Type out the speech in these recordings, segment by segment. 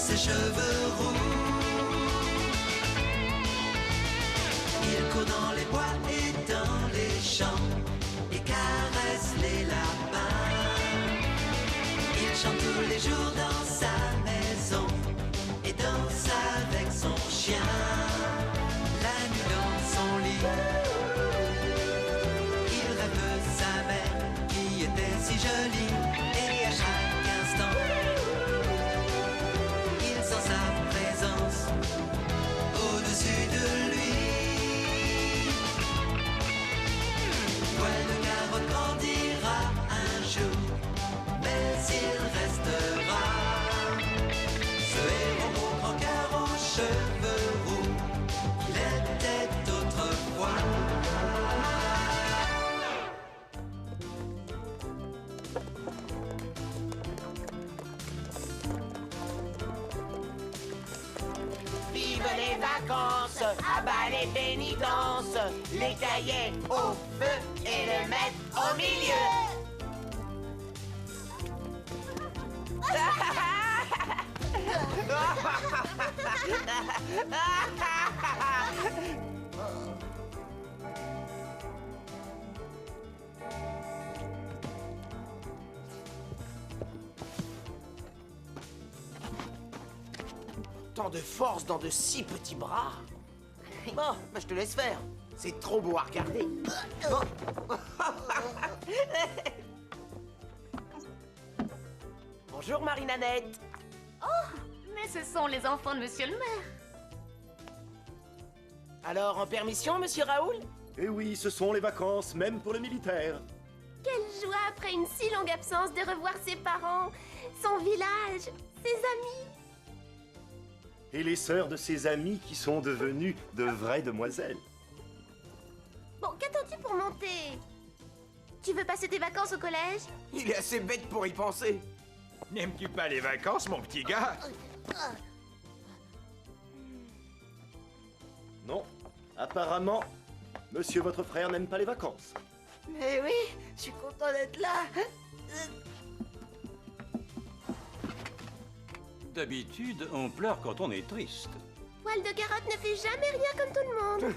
ses cheveux roux. Il court dans les bois et dans les champs et caresse les lapins. Il chante tous les jours dans sa maison et danse avec son chien. La nuit dans son lit, il rêve de sa mère qui était si jolie. Et à chaque instant, il sent sa présence au-dessus de lui. Poil de carotte grandira un jour, mais il restera ce héros au grand cœur aux cheveux roux qu'il était autrefois. Vive les vacances, à bas les pénitences, les cahiers au feu et le maître au milieu. Tant de force dans de si petits bras. Bon, bah je te laisse faire. C'est trop beau à regarder. Bon. Bonjour Marie-Nanette. Mais ce sont les enfants de Monsieur le maire. Alors, en permission, monsieur Raoul? Eh oui, ce sont les vacances, même pour le militaire. Quelle joie après une si longue absence de revoir ses parents, son village, ses amis. Et les sœurs de ses amis qui sont devenues de vraies demoiselles. Bon, qu'attends-tu pour monter? Tu veux passer tes vacances au collège? Il est assez bête pour y penser. N'aimes-tu pas les vacances, mon petit gars? Non, apparemment, monsieur votre frère n'aime pas les vacances. Mais oui, je suis content d'être là. D'habitude, on pleure quand on est triste. Poil de carotte ne fait jamais rien comme tout le monde.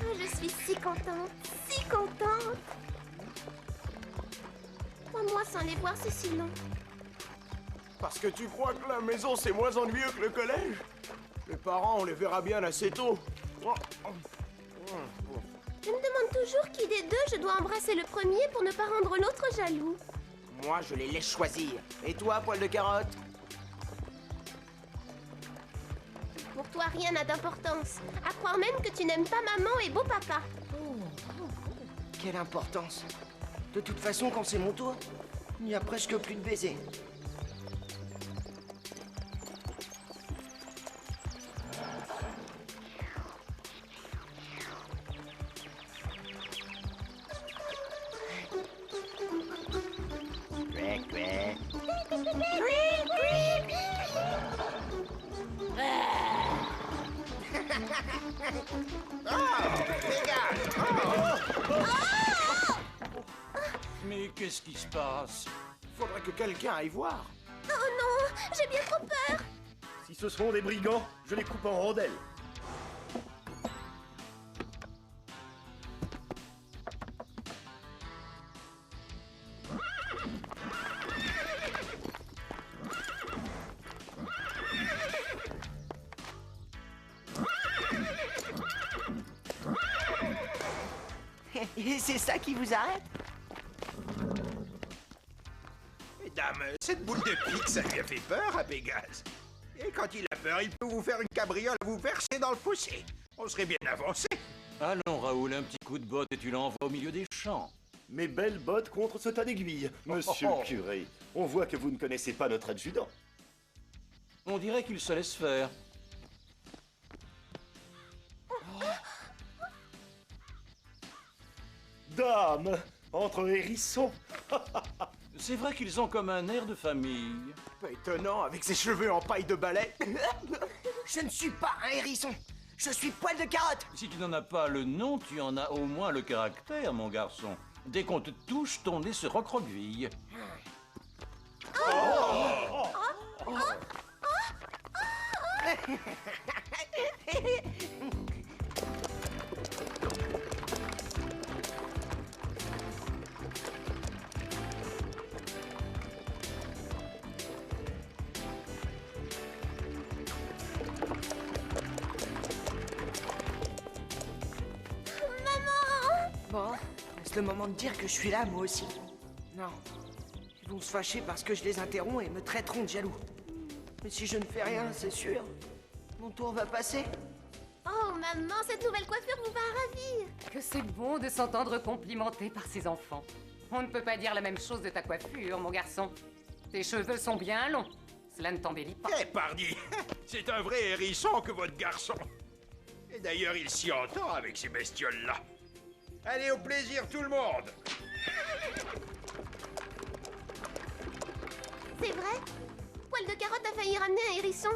Oh, je suis si contente, si contente. Moi, sans les voir, c'est si long. Parce que tu crois que la maison c'est moins ennuyeux que le collège? Les parents, on les verra bien assez tôt. Je me demande toujours qui des deux je dois embrasser le premier pour ne pas rendre l'autre jaloux. Moi, je les laisse choisir. Et toi, poil de carotte? Pour toi, rien n'a d'importance. À croire même que tu n'aimes pas maman et beau papa. Quelle importance. De toute façon, quand c'est mon tour, il n'y a presque plus de baisers. Mais qu'est-ce qui se passe? Faudrait que quelqu'un aille voir. Oh non, j'ai bien trop peur. Si ce sont des brigands, je les coupe en rondelles. Et c'est ça qui vous arrête? Mesdames, cette boule de pique, ça lui a fait peur à Pégase. Et quand il a peur, il peut vous faire une cabriole à vous verser dans le fossé. On serait bien avancé. Allons, Raoul, un petit coup de botte et tu l'envoies au milieu des champs. Mes belles bottes contre ce tas d'aiguilles. Monsieur le curé, on voit que vous ne connaissez pas notre adjudant. On dirait qu'il se laisse faire. Dame, entre hérissons. C'est vrai qu'ils ont comme un air de famille. Pas étonnant, avec ses cheveux en paille de balai. Je ne suis pas un hérisson. Je suis Poil de Carotte. Si tu n'en as pas le nom, tu en as au moins le caractère, mon garçon. Dès qu'on te touche, ton nez se recroqueville. Bon, c'est le moment de dire que je suis là, moi aussi. Non. Ils vont se fâcher parce que je les interromps et me traiteront de jaloux. Mais si je ne fais rien, c'est sûr, mon tour va passer. Oh, maman, cette nouvelle coiffure vous va ravir. Que c'est bon de s'entendre complimenter par ses enfants. On ne peut pas dire la même chose de ta coiffure, mon garçon. Tes cheveux sont bien longs. Cela ne t'embellit pas. Eh, pardi, c'est un vrai hérisson que votre garçon. Et d'ailleurs, il s'y entend avec ces bestioles-là. Allez, au plaisir tout le monde. C'est vrai? Poil de Carotte a failli ramener un hérisson.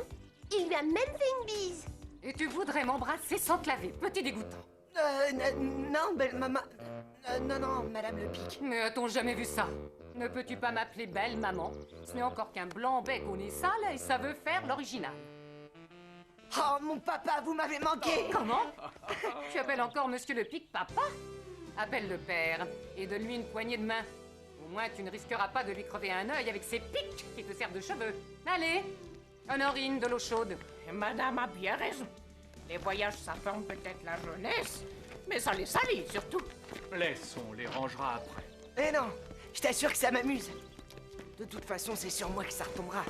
Il lui a même fait une bise. Et tu voudrais m'embrasser sans te laver, petit dégoûtant. Non, belle maman. Non, madame le pic. Mais a-t-on jamais vu ça? Ne peux-tu pas m'appeler belle maman? Ce n'est encore qu'un blanc-bec au nez sale et ça veut faire l'original. Oh, mon papa, vous m'avez manqué. Comment? Tu appelles encore Monsieur le Pic papa? Appelle le père et donne-lui une poignée de main. Au moins, tu ne risqueras pas de lui crever un œil avec ces pics qui te servent de cheveux. Allez, Honorine, de l'eau chaude. Madame a bien raison. Les voyages, ça forme peut-être la jeunesse, mais ça les salit surtout. Laisse, on les rangera après. Eh non, je t'assure que ça m'amuse. De toute façon, c'est sur moi que ça retombera.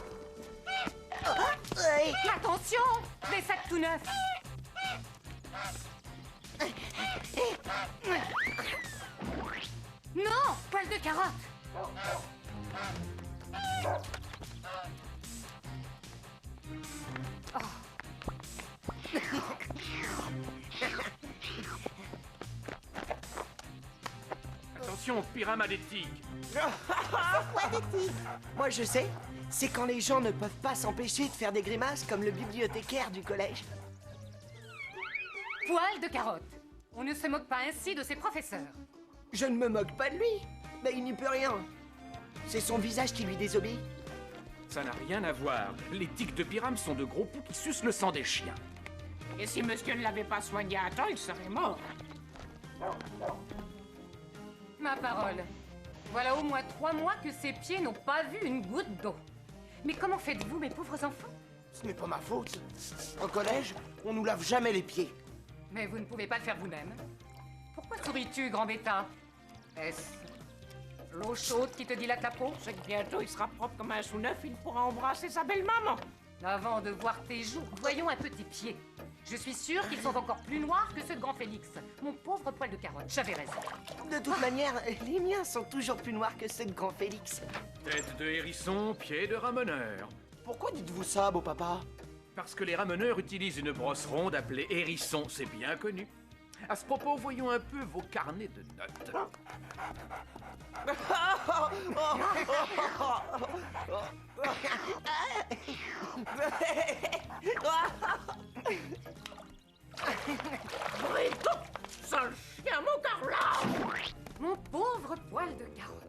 Attention, des sacs tout neufs. Non, Poil de Carotte. Attention, pyramide des tigres. Moi, je sais. C'est quand les gens ne peuvent pas s'empêcher de faire des grimaces comme le bibliothécaire du collège. Poil de Carotte. On ne se moque pas ainsi de ses professeurs. Je ne me moque pas de lui. Mais il n'y peut rien. C'est son visage qui lui désobéit. Ça n'a rien à voir. Les tiques de Pyram sont de gros poux qui sucent le sang des chiens. Et si monsieur ne l'avait pas soigné à temps, il serait mort. Ma parole. Voilà au moins 3 mois que ses pieds n'ont pas vu une goutte d'eau. Mais comment faites-vous, mes pauvres enfants? Ce n'est pas ma faute. Au collège, on nous lave jamais les pieds. Mais vous ne pouvez pas le faire vous-même. Pourquoi souris-tu, grand bêta? Est-ce l'eau chaude qui te dilate la peau? C'est que bientôt il sera propre comme un sous-neuf, il pourra embrasser sa belle-maman. Avant de voir tes joues, voyons un peu tes pieds. Je suis sûre qu'ils sont encore plus noirs que ceux de Grand Félix. Mon pauvre Poil de Carotte, j'avais raison. De toute manière, les miens sont toujours plus noirs que ceux de Grand Félix. Tête de hérisson, pied de ramoneur. Pourquoi dites-vous ça, beau papa? Parce que les ramoneurs utilisent une brosse ronde appelée hérisson, c'est bien connu. À ce propos, voyons un peu vos carnets de notes. Sale chien, mon carla! Mon pauvre Poil de Carotte.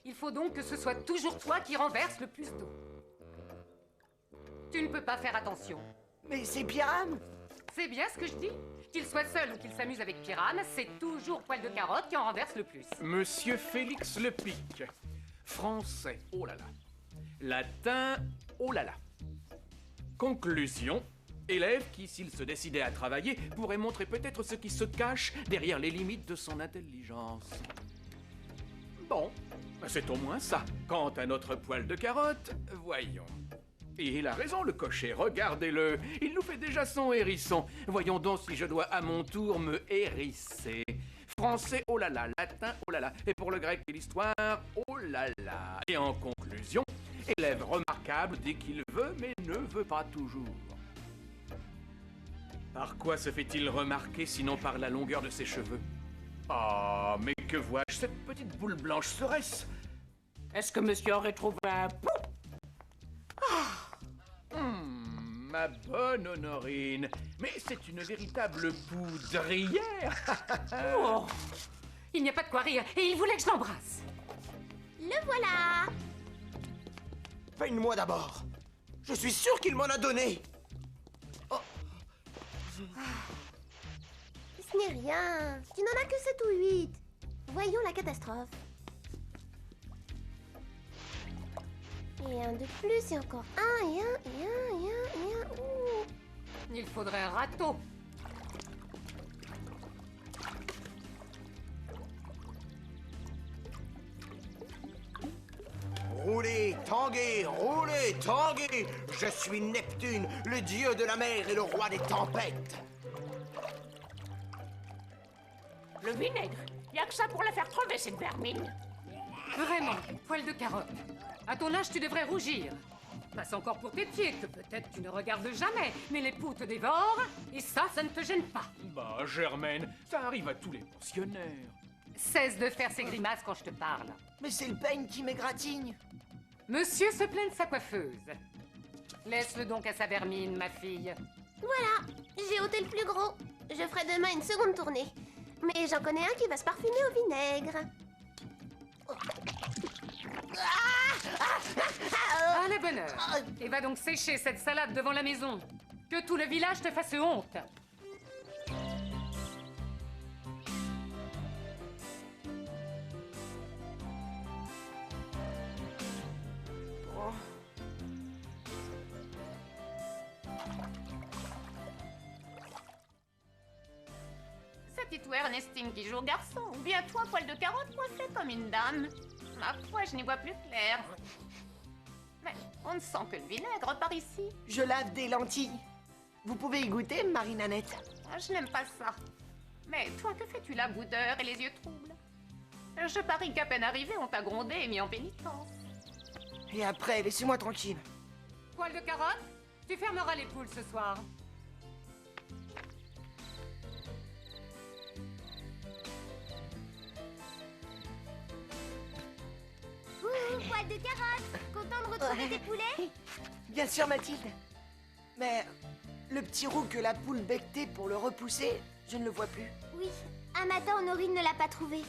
Il faut donc que ce soit toujours toi qui renverse le plus d'eau. Tu ne peux pas faire attention. Mais c'est Pyram. C'est bien ce que je dis. Qu'il soit seul ou qu'il s'amuse avec Pyram, c'est toujours Poil de Carotte qui en renverse le plus. Monsieur Félix Le Pic. Français, oh là là. Latin, oh là là. Conclusion. Élève qui, s'il se décidait à travailler, pourrait montrer peut-être ce qui se cache derrière les limites de son intelligence. Bon, c'est au moins ça. Quant à notre Poil de Carotte, voyons. Et il a raison, le cocher, regardez-le. Il nous fait déjà son hérisson. Voyons donc si je dois à mon tour me hérisser. Français, oh là là. Latin, oh là là. Et pour le grec et l'histoire, oh là là. Et en conclusion, élève remarquable dès qu'il veut, mais ne veut pas toujours. Par quoi se fait-il remarquer sinon par la longueur de ses cheveux? Ah, mais que vois-je? Cette petite boule blanche serait-ce? Est-ce que monsieur aurait trouvé un pou? Ma bonne Honorine, mais c'est une véritable poudrière. Oh, il n'y a pas de quoi rire, et il voulait que je l'embrasse. Le voilà. Peine-moi d'abord. Je suis sûr qu'il m'en a donné. Ce n'est rien. Tu n'en as que 7 ou 8. Voyons la catastrophe. Et un de plus, et encore un, et un, et un, et un, et un. Ouh. Il faudrait un râteau. Roulez, tanguez. Je suis Neptune, le dieu de la mer et le roi des tempêtes. Le vinaigre. Y a que ça pour la faire crever, cette vermine. Vraiment, poil de carotte. À ton âge, tu devrais rougir. Passe encore pour tes pieds, que peut-être tu ne regardes jamais, mais les poux te dévorent, et ça ne te gêne pas. Bah, Germaine, ça arrive à tous les pensionnaires. Cesse de faire ces grimaces quand je te parle. Mais c'est le peigne qui m'égratigne. Monsieur se plaint de sa coiffeuse. Laisse-le donc à sa vermine, ma fille. Voilà, j'ai ôté le plus gros. Je ferai demain une seconde tournée. Mais j'en connais un qui va se parfumer au vinaigre. À la bonne heure. Et va donc sécher cette salade devant la maison. Que tout le village te fasse honte. C'est Tito Ernestine qui joue garçon, ou bien toi, poil de carotte, coiffé comme une dame. Ma foi, je n'y vois plus clair. Mais on ne sent que le vinaigre par ici. Je lave des lentilles. Vous pouvez y goûter, Marie-Nanette? Ah, je n'aime pas ça. Mais toi, que fais-tu là, boudeur et les yeux troubles? Je parie qu'à peine arrivé, on t'a grondé et mis en pénitence. Et après, laissez-moi tranquille. Poil de carotte, tu fermeras les poules ce soir. Poil de carotte. Content de retrouver tes poulets? Bien sûr, Mathilde. Mais le petit roux que la poule becquetait pour le repousser, je ne le vois plus. Oui, un matin, Honorine ne l'a pas trouvé.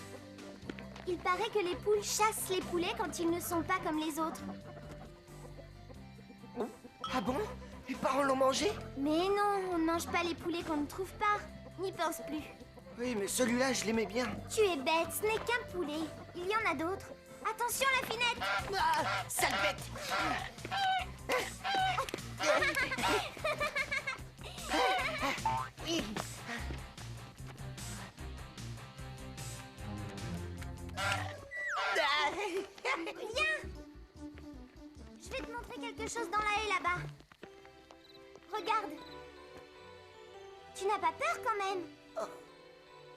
Il paraît que les poules chassent les poulets quand ils ne sont pas comme les autres. Ah bon? Les parents l'ont mangé? Mais non, on ne mange pas les poulets qu'on ne trouve pas. N'y pense plus. Oui, mais celui-là, je l'aimais bien. Tu es bête, ce n'est qu'un poulet. Il y en a d'autres. Attention, la finette! Ah, sale bête! Viens! Je vais te montrer quelque chose dans la haie là-bas. Regarde. Tu n'as pas peur quand même?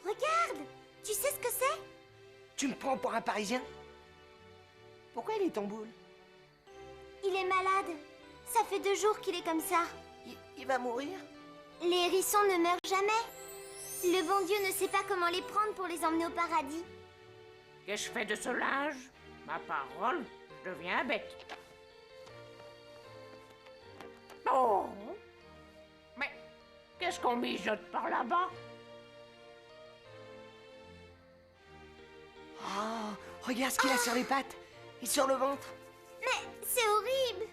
Regarde! Tu sais ce que c'est? Tu me prends pour un Parisien? Pourquoi il est en boule? Il est malade. Ça fait 2 jours qu'il est comme ça. Il va mourir? Les hérissons ne meurent jamais. Le bon Dieu ne sait pas comment les prendre pour les emmener au paradis. Qu'est-ce que je fais de ce linge? Ma parole, je deviens bête. Oh! Mais qu'est-ce qu'on mijote par là-bas? Oh, regarde ce qu'il a sur les pattes et sur le ventre. Mais c'est horrible.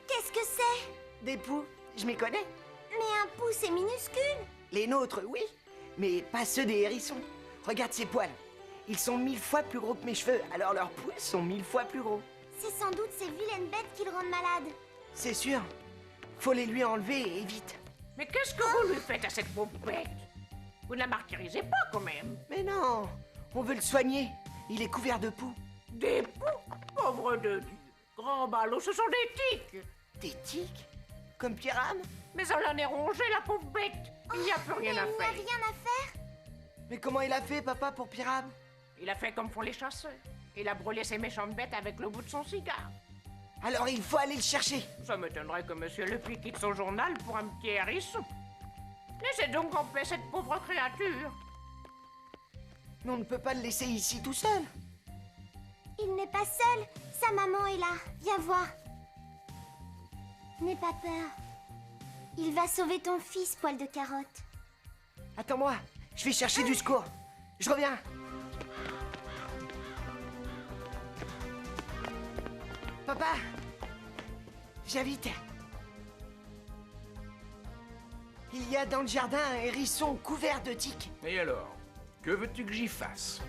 Qu'est-ce que c'est? Des poux, je m'y connais. Mais un pouce c'est minuscule. Les nôtres, oui, mais pas ceux des hérissons. Regarde ces poils. Ils sont 1000 fois plus gros que mes cheveux, alors leurs pouls sont 1000 fois plus gros. C'est sans doute ces vilaines bêtes qui le rendent malade. C'est sûr. Faut les lui enlever et vite. Mais qu'est-ce que vous lui faites à cette pauvre bête? Vous ne la martyrisez pas quand même. Mais non, on veut le soigner. Il est couvert de poux. Des poux? Pauvre de Dieu. Grand ballot, ce sont des tiques. Des tiques? Comme Pyram? Mais elle en est rongée, la pauvre bête. Il n'y a plus rien à Il n'y a faire. rien à faire. Mais comment il a fait, papa, pour Pyram? Il a fait comme font les chasseurs. Il a brûlé ses méchantes bêtes avec le bout de son cigare. Alors il faut aller le chercher. Ça m'étonnerait que Monsieur Lepuy quitte son journal pour un petit hérisson. Laissez donc en paix cette pauvre créature. Mais on ne peut pas le laisser ici tout seul. Il n'est pas seul. Sa maman est là. Viens voir. N'aie pas peur. Il va sauver ton fils, Poil de Carotte. Attends-moi, je vais chercher du secours. Je reviens. Papa, viens vite. Il y a dans le jardin un hérisson couvert de tiques. Et alors? Que veux-tu que j'y fasse?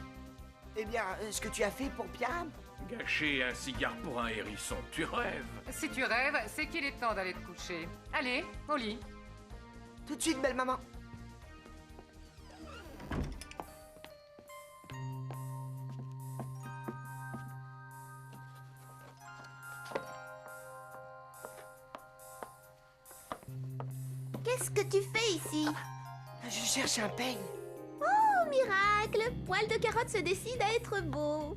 Eh bien, ce que tu as fait pour Pierre? Gâcher un cigare pour un hérisson, tu rêves? Si tu rêves, c'est qu'il est temps d'aller te coucher. Allez, au lit. Tout de suite, belle maman. Qu'est-ce que tu fais ici? Je cherche un peigne. Oh, miracle! Poil de Carotte se décide à être beau.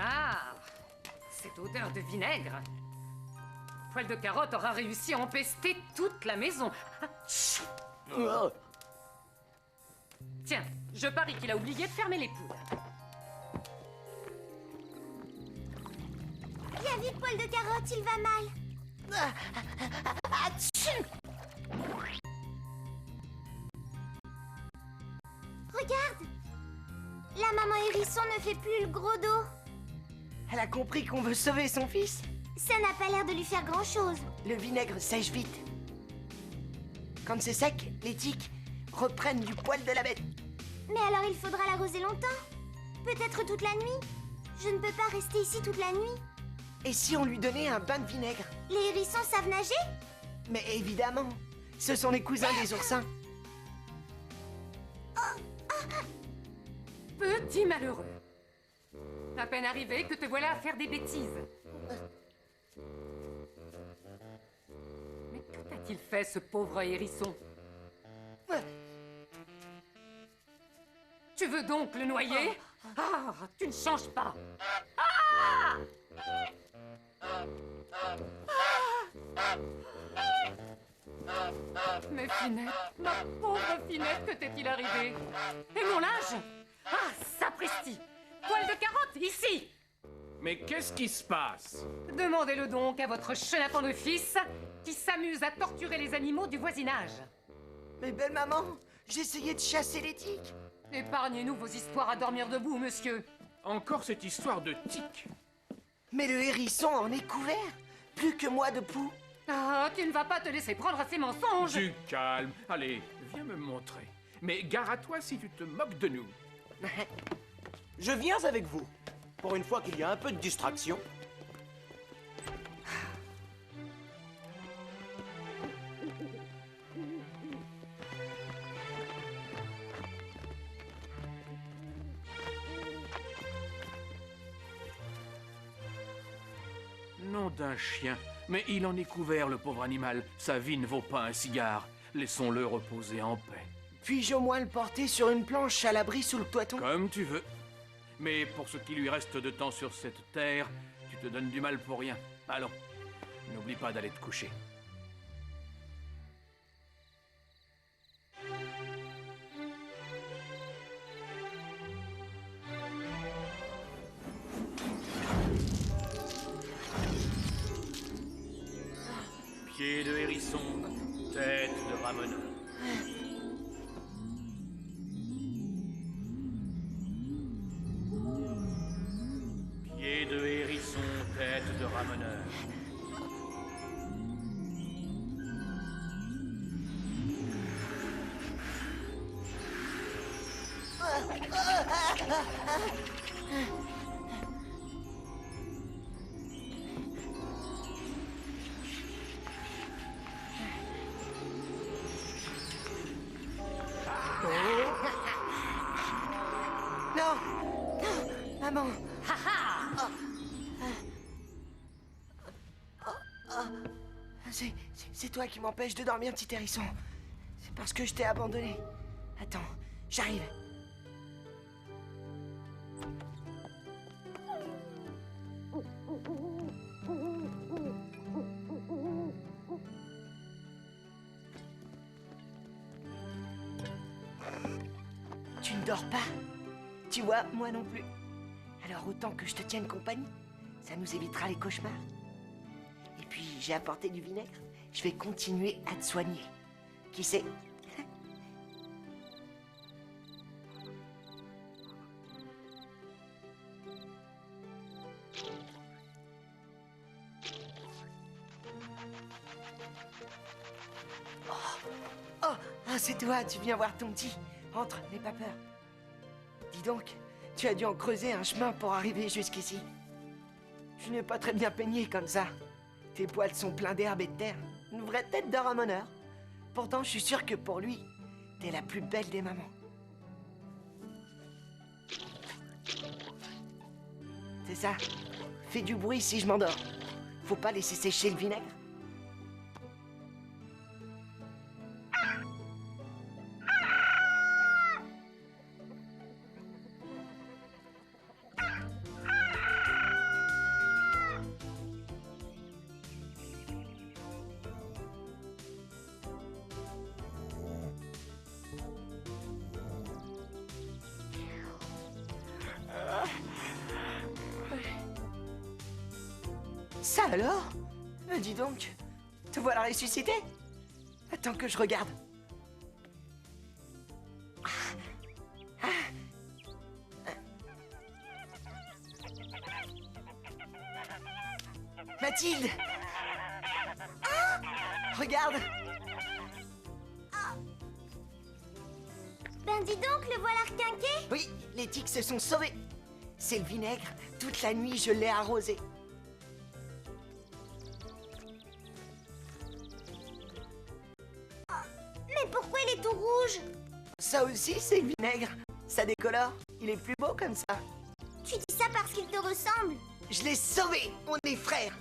Ah, cette odeur de vinaigre. Poil de Carotte aura réussi à empester toute la maison. Tiens, je parie qu'il a oublié de fermer les poules. Viens vite, Poil de Carotte, il va mal. Regarde! La maman hérisson ne fait plus le gros dos. Elle a compris qu'on veut sauver son fils. Ça n'a pas l'air de lui faire grand-chose. Le vinaigre sèche vite. Quand c'est sec, les tiques reprennent du poil de la bête. Mais alors il faudra l'arroser longtemps. Peut-être toute la nuit. Je ne peux pas rester ici toute la nuit. Et si on lui donnait un bain de vinaigre? Les hérissons savent nager? Mais évidemment, ce sont les cousins des oursins. Petit malheureux. À peine arrivé que te voilà à faire des bêtises. Mais que t'a-t-il fait, ce pauvre hérisson? Tu veux donc le noyer? Ah, tu ne changes pas. Ah! Mais Finette, ma pauvre Finette, que t'est-il arrivé? Et mon linge? Ah, sapristi! Poil de Carotte, ici! Mais qu'est-ce qui se passe? Demandez-le donc à votre chenapan de fils qui s'amuse à torturer les animaux du voisinage. Mais belle maman, j'essayais de chasser les tiques. Épargnez-nous vos histoires à dormir debout, monsieur. Encore cette histoire de tic. Mais le hérisson en est couvert. Plus que moi de poux. Ah, tu ne vas pas te laisser prendre à ces mensonges. Du calme. Allez, viens me montrer. Mais gare à toi si tu te moques de nous. Je viens avec vous. Pour une fois qu'il y a un peu de distraction. Nom d'un chien. Mais il en est couvert, le pauvre animal. Sa vie ne vaut pas un cigare. Laissons-le reposer en paix. Puis-je au moins le porter sur une planche à l'abri sous le toiton? Comme tu veux. Mais pour ce qui lui reste de temps sur cette terre, tu te donnes du mal pour rien. Allons, n'oublie pas d'aller te coucher. Pied de hérisson, tête de ramoneur. Pied de hérisson, tête de ramoneur. Non! Non! Maman! C'est toi qui m'empêches de dormir, petit hérisson. C'est parce que je t'ai abandonné. Attends, j'arrive. dors pas. Tu vois, moi non plus. Alors autant que je te tienne compagnie. Ça nous évitera les cauchemars. Et puis, j'ai apporté du vinaigre. Je vais continuer à te soigner. Qui sait? Oh, c'est toi, tu viens voir ton petit. Entre, n'aie pas peur. Dis donc, tu as dû en creuser un chemin pour arriver jusqu'ici. Tu n'es pas très bien peigné comme ça. Tes poils sont pleins d'herbe et de terre. Une vraie tête de ramoneur. Pourtant, je suis sûr que pour lui, t'es la plus belle des mamans. C'est ça. Fais du bruit si je m'endors. Faut pas laisser sécher le vinaigre. Ça alors? Dis donc, te voilà ressuscité? Attends que je regarde. Mathilde! Regarde! Ben dis donc, le voilà requinqué. Oui, les tiques se sont sauvés. C'est le vinaigre. Toute la nuit, je l'ai arrosé. Mais pourquoi il est tout rouge? Ça aussi, c'est le vinaigre. Ça décolore. Il est plus beau comme ça. Tu dis ça parce qu'il te ressemble. Je l'ai sauvé. On est frères.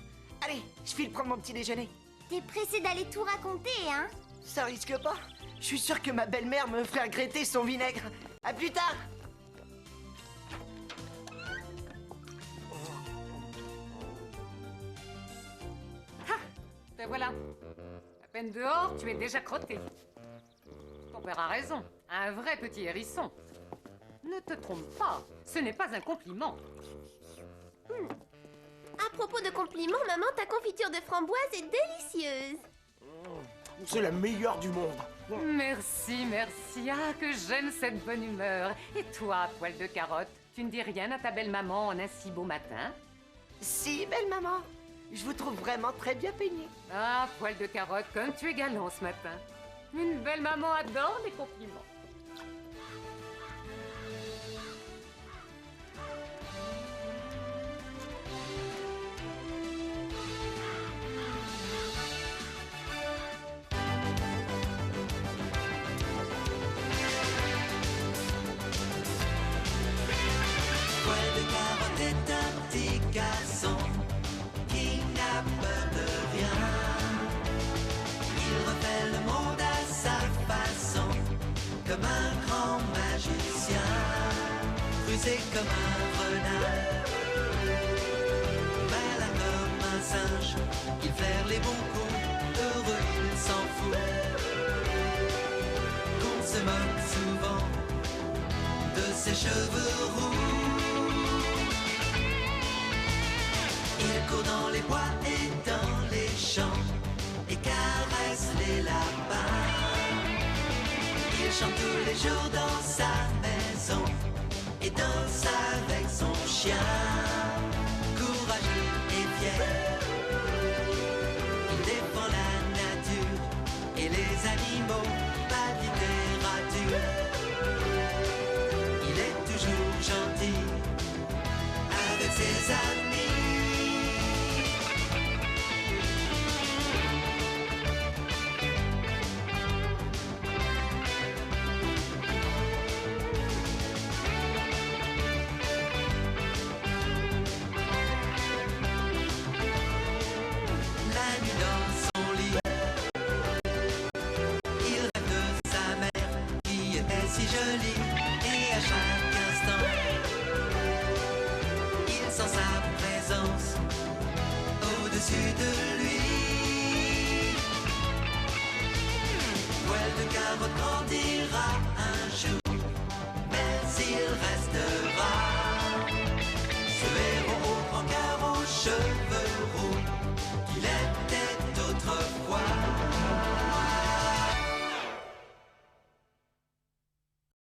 Allez, je file prendre mon petit déjeuner. T'es pressé d'aller tout raconter, hein? Ça risque pas. Je suis sûr que ma belle-mère me ferait regretter son vinaigre. À plus tard. Te voilà. À peine dehors, tu es déjà crotté. Ton père a raison. Un vrai petit hérisson. Ne te trompe pas. Ce n'est pas un compliment. À propos de compliments, maman, ta confiture de framboise est délicieuse. C'est la meilleure du monde. Merci, merci. Ah, que j'aime cette bonne humeur. Et toi, poil de carotte, tu ne dis rien à ta belle-maman en un si beau matin? Si, belle maman. Je vous trouve vraiment très bien peigné. Ah, poil de carotte, comme tu es galant ce matin. Une belle maman adore les compliments. Poil de carotte est un petit garçon qui n'a peur de rien. Il refait le monde à sa façon, comme un grand magicien, rusé comme un renard, malin comme un singe. Il flaire les bons coups, heureux il s'en fout. On se moque souvent de ses cheveux roux. Il court dans les bois et dans les champs et caresse les lapins. Il chante tous les jours dans sa maison et danse avec son chien. Courageux et fier, il défend la nature et les animaux, pas de littérature. Il est toujours gentil avec ses amis. Si joli et à chaque instant il sent sa présence au-dessus de lui. Poil de carotte grandira un jour